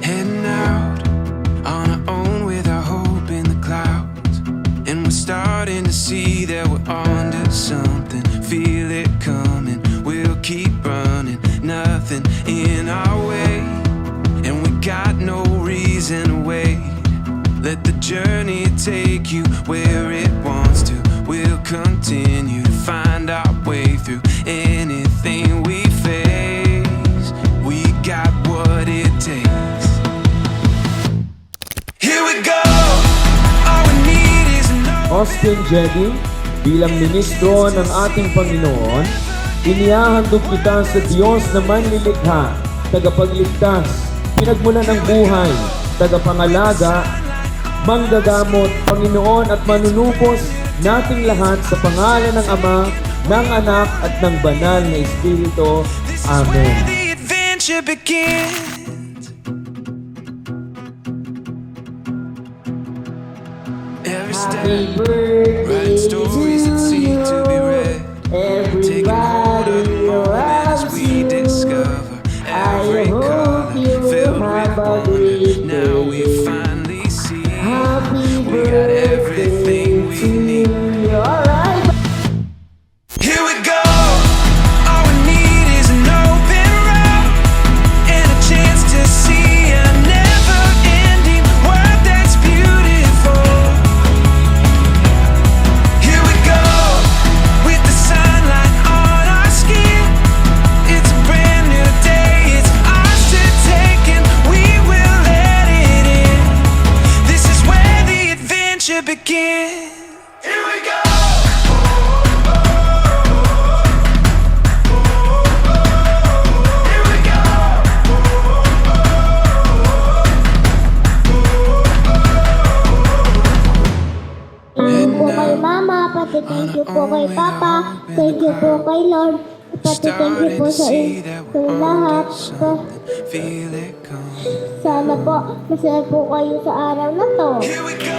Heading out on our own with our hope in the clouds, and we're starting to see that we're onto something. Feel it coming, we'll keep running, nothing in our way, and we got no reason to wait. Let the journey take you where it wants to. We'll continue to find our way through anything we face. We got what it takes. Here we go. All we need is Austin Jedi, bilang ministro ng ating Panginoon, inihahandog kita sa Diyos na manlilikha, tagapagligtas, pinagmulan ng buhay, tagapangalaga, manggagamot, Panginoon at manunubos nating lahat sa pangalan ng Ama, ng Anak at ng Banal na Espiritu. Amen. the adventure begins. Every step, writing stories that seem to be read, taking hold of the moment as we discover every color filled with wonder. Now we finally see we got everything we need. Here we go. All we need is an open road and a chance to see a never-ending world that's beautiful. Here we go, with the sunlight on our skin. It's a brand new day, it's ours to take, and we will let it in. This is where the adventure begins. Here we go. Thank you po kay Mama, pati thank you po kay Papa, thank you po kay Lord, pati thank you po sa lahat. Feel it come. Sana po, masaya po kayo sa araw na to. Here we go.